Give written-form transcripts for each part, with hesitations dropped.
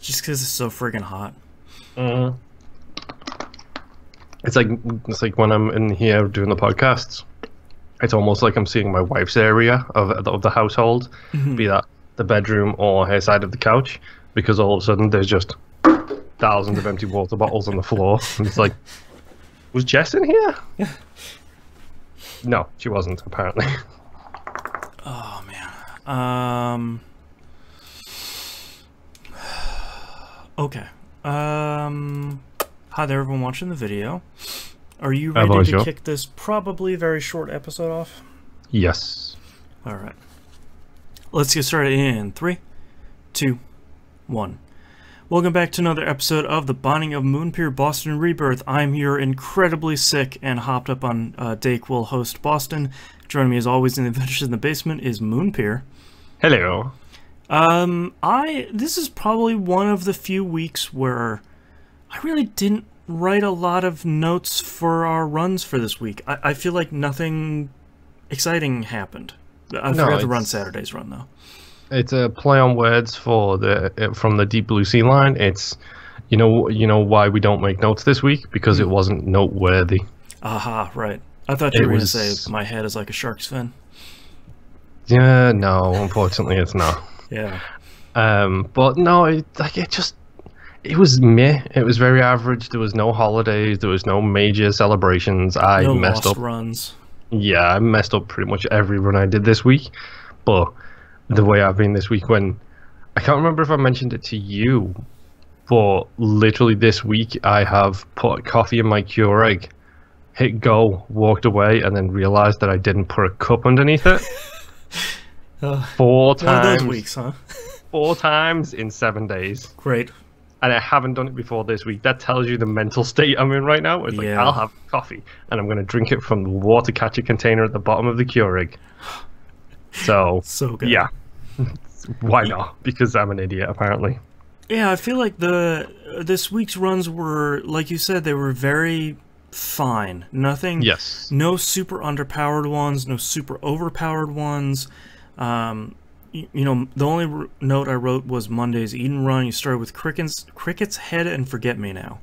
Just because it's so friggin' hot. Mm. It's like when I'm in here doing the podcasts, it's almost like I'm seeing my wife's area of the household, be that the bedroom or her side of the couch, because all of a sudden there's just thousands of empty water bottles on the floor, and it's like, was Jess in here? No, she wasn't, apparently. Oh man. Okay. Hi there, everyone watching the video. Are you ready to kick this probably very short episode off? Yes. All right. Let's get started in 3, 2, 1. Welcome back to another episode of The Binding of Moonpir Boston Rebirth. I'm your incredibly sick and hopped up on Dayquil host Boston. Joining me as always in the Adventures in the Basement is Moonpir. Hello. This is probably one of the few weeks where I really didn't write a lot of notes for our runs for this week. I feel like nothing exciting happened. I forgot to run Saturday's run though. It's a play on words for from the Deep Blue Sea line. It's you know why we don't make notes this week, because it wasn't noteworthy. Aha, right. I thought you were going to say my head is like a shark's fin. Yeah, no, unfortunately it's not. Yeah. But no, it was meh. It was very average. There was no holidays. There was no major celebrations. No messed up runs. Yeah, I messed up pretty much every run I did this week. But the way I've been this week, I can't remember if I mentioned it to you, but literally this week I have put coffee in my Keurig, hit go, walked away, and then realized that I didn't put a cup underneath it. 4 times. One of those weeks, huh? 4 times in 7 days. Great. And I haven't done it before this week. That tells you the mental state I'm in right now. It's like, I'll have coffee, and I'm going to drink it from the water catcher container at the bottom of the Keurig. So good. Yeah. Why not? Because I'm an idiot, apparently. Yeah, I feel like this week's runs were, like you said, they were very fine. Nothing. Yes. No super underpowered ones, no super overpowered ones. You know, the only note I wrote was Monday's Eden run. You started with Cricket's Head and Forget Me Now.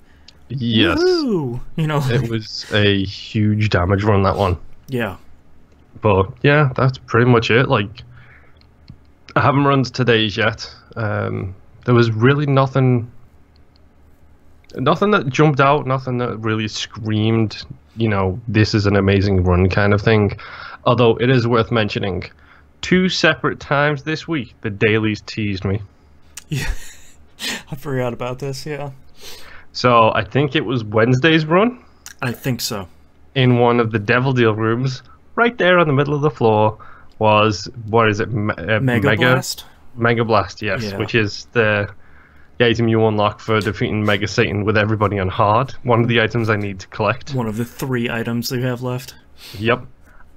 Yes. Woo-hoo! You know, it was a huge damage run, that one. Yeah. But yeah, that's pretty much it. Like, I haven't run today's yet. There was really nothing that jumped out, nothing that really screamed, this is an amazing run kind of thing. Although it is worth mentioning, 2 separate times this week, the dailies teased me. Yeah, I forgot about this, yeah. So I think it was Wednesday's run. I think so. In one of the Devil Deal rooms, right there on the middle of the floor, was, what is it? Mega Blast? Mega Blast, yes, yeah. Which is the item you unlock for defeating Mega Satan with everybody on hard. One of the items I need to collect. One of the 3 items that you have left. Yep.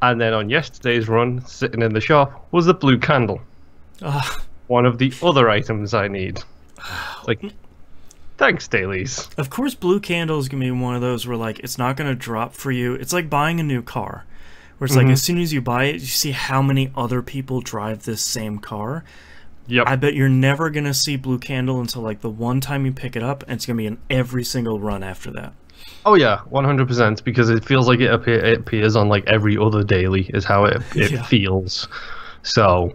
And then on yesterday's run, sitting in the shop, was the blue candle. One of the other items I need. Like, thanks, dailies. Of course, blue candle is going to be one of those where, like, it's not going to drop for you. It's like buying a new car. Where it's like, as soon as you buy it, you see how many other people drive this same car. Yep. I bet you're never going to see blue candle until, like, the one time you pick it up, and it's going to be in every single run after that. Oh yeah, 100%, because it feels like it appears on like every other daily is how it feels. So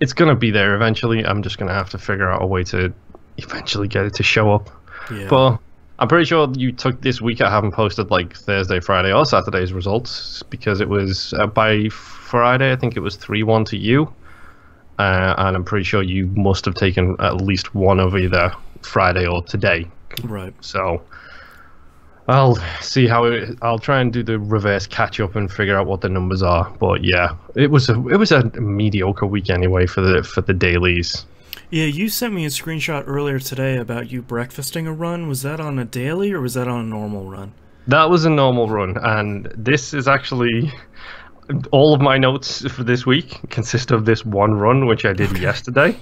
it's going to be there eventually. I'm just going to have to figure out a way to eventually get it to show up. Yeah. But I'm pretty sure you took this week. I haven't posted like Thursday, Friday, or Saturday's results, because it was by Friday, I think it was 3-1 to you. And I'm pretty sure you must have taken at least one of either Friday or today. Right. So I'll see I'll try and do the reverse catch up and figure out what the numbers are. But yeah, it was a mediocre week anyway for the dailies. Yeah, you sent me a screenshot earlier today about you breakfasting a run. Was that on a daily or was that on a normal run? That was a normal run, and this is actually all of my notes for this week consist of this one run, which I did yesterday,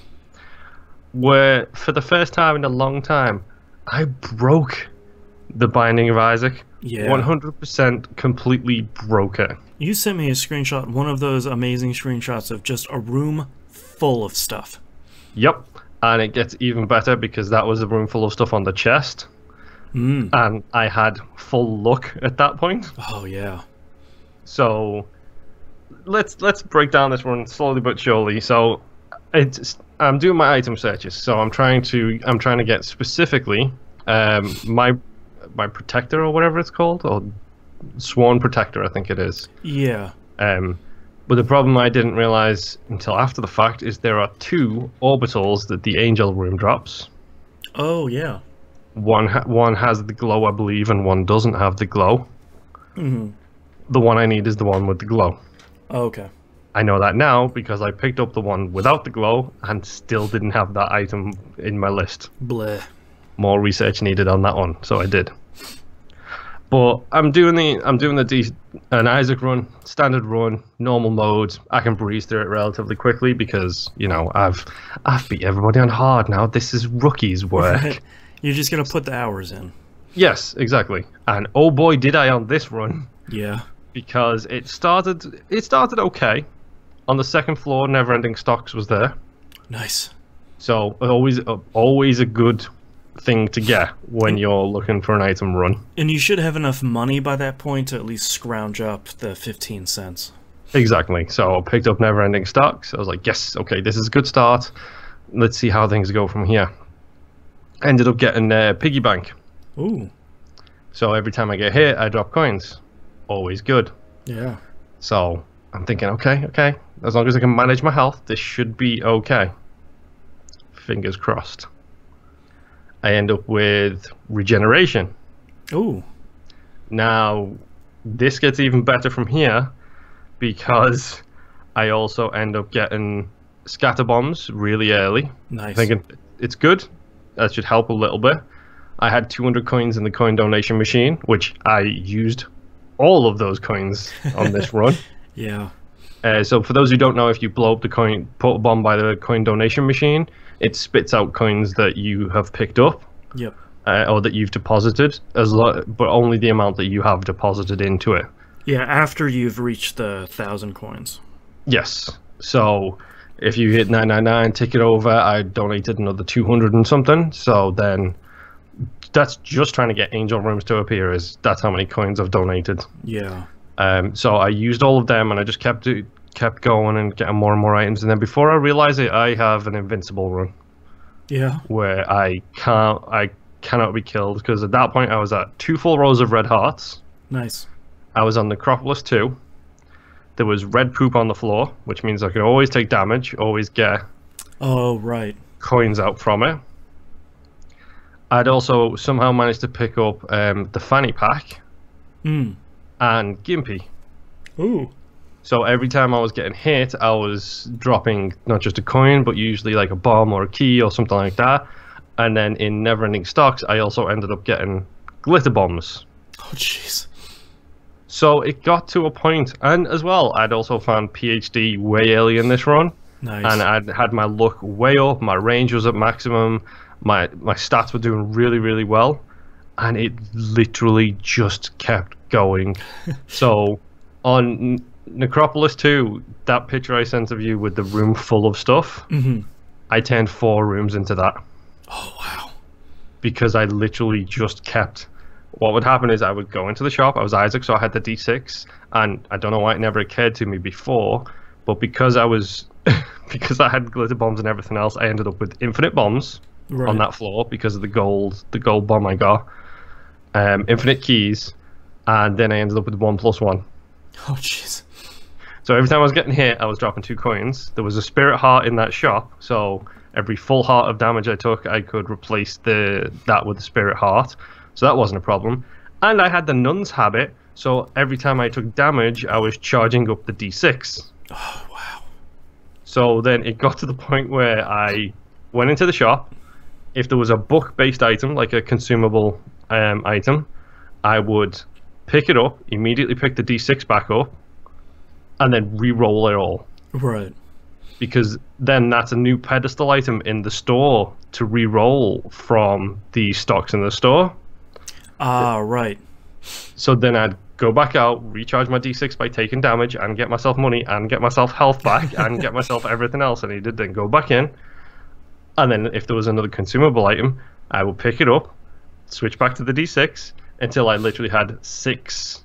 where for the first time in a long time, I broke the Binding of Isaac. Yeah. 100% completely broke it. You sent me a screenshot, one of those amazing screenshots of just a room full of stuff. Yep. And it gets even better because that was a room full of stuff on the chest. And I had full luck at that point. Oh, yeah. So let's break down this run slowly but surely. So I'm doing my item searches. So I'm trying to get specifically my protector or whatever it's called, or sworn protector, I think it is. Yeah. But the problem I didn't realize until after the fact is there are 2 orbitals that the angel room drops. Oh, yeah. One has the glow, I believe, and one doesn't have the glow. The one I need is the one with the glow. Oh, okay. I know that now because I picked up the one without the glow and still didn't have that item in my list. Bleh. More research needed on that one, so I did. But I'm doing an Isaac run, standard run, normal mode. I can breeze through it relatively quickly because, you know, I've beat everybody on hard now. This is rookie's work. You're just gonna put the hours in. Yes, exactly. And oh boy, did I on this run. Yeah. Because it started okay. On the second floor, Never-Ending Stocks was there. Nice. So always a good thing to get when you're looking for an item run. And you should have enough money by that point to at least scrounge up the 15 cents. Exactly. So I picked up Never-Ending Stocks. I was like, yes, okay, this is a good start. Let's see how things go from here. Ended up getting piggy bank. Ooh. So every time I get hit, I drop coins. Always good. Yeah. So I'm thinking, okay, as long as I can manage my health, this should be okay. Fingers crossed. I end up with regeneration. Ooh. Now, this gets even better from here because I also end up getting scatter bombs really early. Nice. Thinking it's good. That should help a little bit. I had 200 coins in the coin donation machine, which I used all of those coins on this run. Yeah. So for those who don't know, if you blow up the coin, put a bomb by the coin donation machine, it spits out coins that you have picked up. Yep. Or that you've deposited, but only the amount that you have deposited into it. Yeah, after you've reached the 1,000 coins. Yes. So if you hit 999, tick it over, I donated another 200 and something. So then that's just trying to get angel rooms to appear. That's how many coins I've donated. Yeah. So I used all of them, and I just kept going and getting more and more items. And then before I realize it, I have an invincible run. Yeah. Where I cannot be killed, because at that point I was at 2 full rows of red hearts. Nice. I was on Necropolis 2. There was red poop on the floor, which means I could always take damage, always get coins out from it. I'd also somehow managed to pick up the fanny pack and Gimpy. Ooh. So every time I was getting hit, I was dropping not just a coin, but usually like a bomb or a key or something like that. And then in Never-Ending Stocks, I also ended up getting glitter bombs. Oh, jeez. So it got to a point, and as well, I'd also found PhD way early in this run. Nice. And I'd had my luck way up, my range was at maximum, my stats were doing really, really well. And it literally just kept going. So on Necropolis 2, that picture I sent of you with the room full of stuff, I turned 4 rooms into that. Oh, wow. Because I literally just kept... What would happen is I would go into the shop. I was Isaac, so I had the D6, and I don't know why it never occurred to me before, but because I was... because I had glitter bombs and everything else, I ended up with infinite bombs on that floor because of the gold bomb I got. Infinite keys, and then I ended up with 1+1. Oh, jeez. So every time I was getting hit, I was dropping 2 coins. There was a spirit heart in that shop, so every full heart of damage I took, I could replace that with the spirit heart. So that wasn't a problem. And I had the nun's habit, so every time I took damage, I was charging up the D6. Oh, wow. So then it got to the point where I went into the shop. If there was a book-based item, like a consumable item, I would pick it up, immediately pick the D6 back up, and then re-roll it all. Right. Because then that's a new pedestal item in the store to re-roll from the stocks in the store. Ah, right. So then I'd go back out, recharge my D6 by taking damage, and get myself money, and get myself health back, and get myself everything else I needed, then go back in, And then if there was another consumable item, I would pick it up, switch back to the D6 until I literally had 6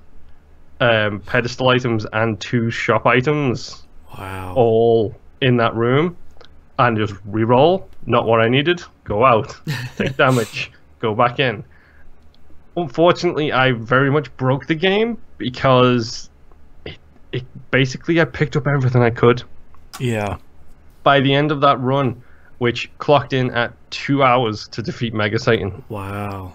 pedestal items and 2 shop items. Wow. All in that room, and just re-roll, not what I needed, go out, take damage, go back in. Unfortunately, I very much broke the game because it basically I picked up everything I could. Yeah. By the end of that run, which clocked in at 2 hours to defeat Mega Satan. Wow.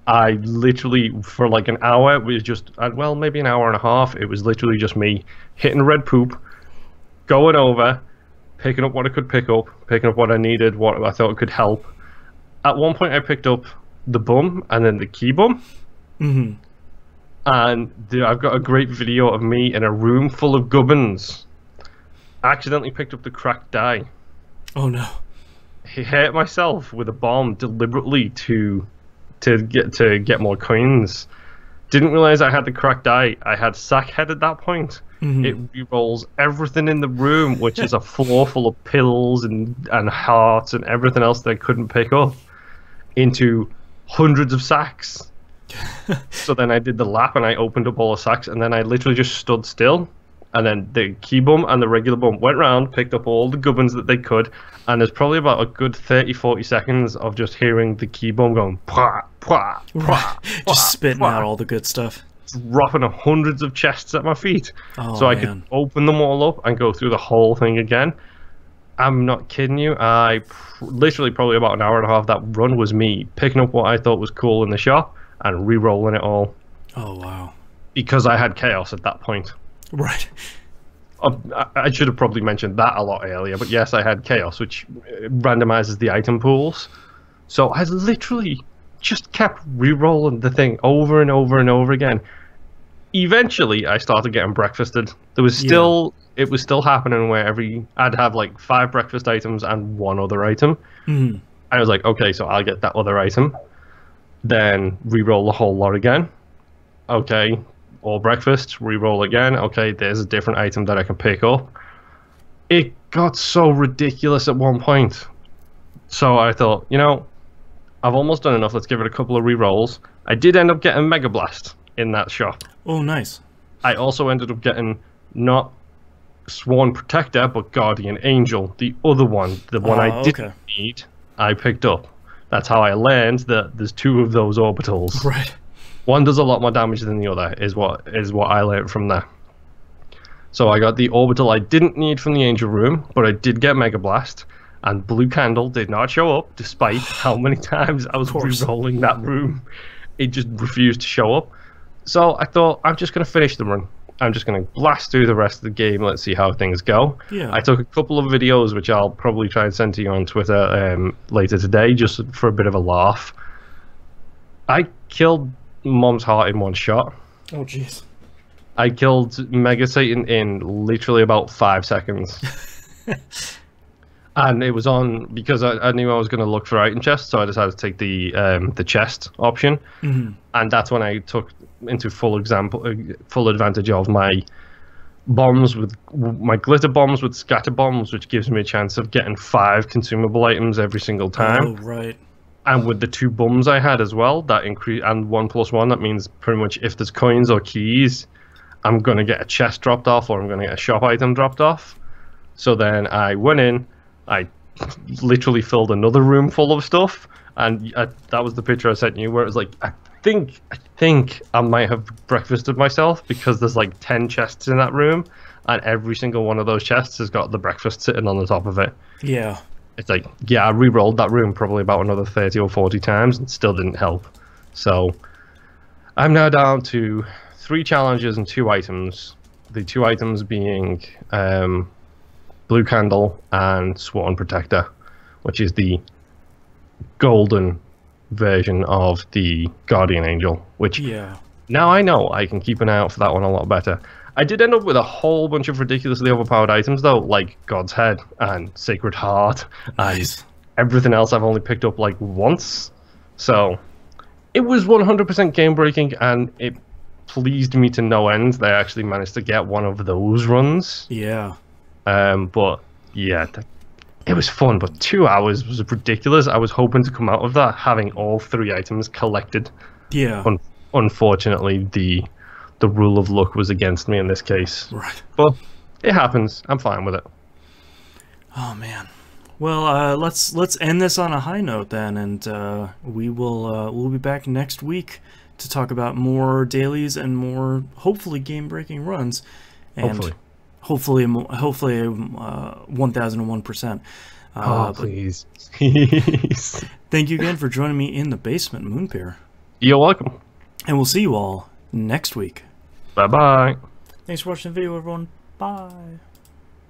I literally, for like an hour, it was just, well, maybe an hour and a half, it was literally just me hitting red poop, going over, picking up what I could pick up, picking up what I needed, what I thought could help. At one point I picked up the bum and then the key bum. Mm-hmm. And I've got a great video of me in a room full of gubbins. I accidentally picked up the cracked die. Oh no. I hit myself with a bomb deliberately to get more coins. Didn't realize I had the cracked die. I had Sackhead at that point. Mm-hmm. It re-rolls everything in the room, which is a floor full of pills and hearts and everything else that I couldn't pick up, into hundreds of sacks. So then I did the lap and I opened up all the sacks, and then I literally just stood still, and then the key bum and the regular bum went round, picked up all the gubbins that they could, and there's probably about a good 30-40 seconds of just hearing the key bum going pwah, pwah, pwah, just spitting pwah, out all the good stuff, dropping hundreds of chests at my feet. Oh, so I man. could open them all up and go through the whole thing again. I'm not kidding you. Literally probably about an hour and a half, that run was me picking up what I thought was cool in the shop and re-rolling it all. Oh wow. Because I had chaos at that point. Right. I should have probably mentioned that a lot earlier, but yes, I had chaos, which randomizes the item pools. So I literally just kept re-rolling the thing over and over and over again. Eventually, I started getting breakfasted. There was still, it was still happening where I'd have like 5 breakfast items and 1 other item. Mm-hmm. I was like, okay, so I'll get that other item, then re-roll the whole lot again. Okay, all breakfast, re-roll again. Okay, there's a different item that I can pick up. It got so ridiculous at one point. So I thought, you know, I've almost done enough. Let's give it a couple of re-rolls. I did end up getting Mega Blast in that shop. Oh, nice. I also ended up getting not Sworn Protector, but Guardian Angel. The other one, the one I didn't need, I picked up. That's how I learned that there's 2 of those orbitals. Right. One does a lot more damage than the other, is what I learned from there. So I got the orbital I didn't need from the Angel Room, but I did get Mega Blast, and Blue Candle did not show up, despite how many times I was re-rolling that room. It just refused to show up. So I thought, I'm just going to finish the run. I'm just going to blast through the rest of the game. Let's see how things go. Yeah. I took a couple of videos, which I'll probably try and send to you on Twitter later today, just for a bit of a laugh. I killed Mom's Heart in 1 shot. Oh, jeez. I killed Mega Satan in literally about 5 seconds. And it was on because I knew I was going to look for item chests, so I decided to take the chest option. Mm-hmm. And that's when I took into full advantage of my bombs with my glitter bombs with scatter bombs, which gives me a chance of getting 5 consumable items every single time. Oh, right. And with the 2 bums I had as well, that increase, and 1+1, that means pretty much if there's coins or keys, I'm going to get a chest dropped off or I'm going to get a shop item dropped off. So then I went in, I literally filled another room full of stuff, and that was the picture I sent you where it was like, I think I might have breakfasted myself, because there's like 10 chests in that room, and every single one of those chests has got the breakfast sitting on the top of it. Yeah. It's like, yeah, I re-rolled that room probably about another 30 or 40 times and still didn't help. So I'm now down to 3 challenges and 2 items. The 2 items being Blue Candle and Sworn Protector, which is the golden version of the Guardian Angel, which now I know I can keep an eye out for that one a lot better. I did end up with a whole bunch of ridiculously overpowered items though, like God's Head and Sacred Heart. Nice. And everything else I've only picked up like once. So it was 100% game breaking, and it pleased me to no end that I actually managed to get one of those runs. Yeah. But yeah, it was fun, but 2 hours was ridiculous. I was hoping to come out of that having all 3 items collected. Yeah. Unfortunately, the rule of luck was against me in this case. Right. But it happens. I'm fine with it. Oh man. Well, let's end this on a high note then, and we'll be back next week to talk about more dailies and more hopefully game-breaking runs, and hopefully 1001%. Please. Please. Thank you again for joining me in the basement, Moonpir. You're welcome. And we'll see you all next week. Bye-bye. Thanks for watching the video, everyone. Bye.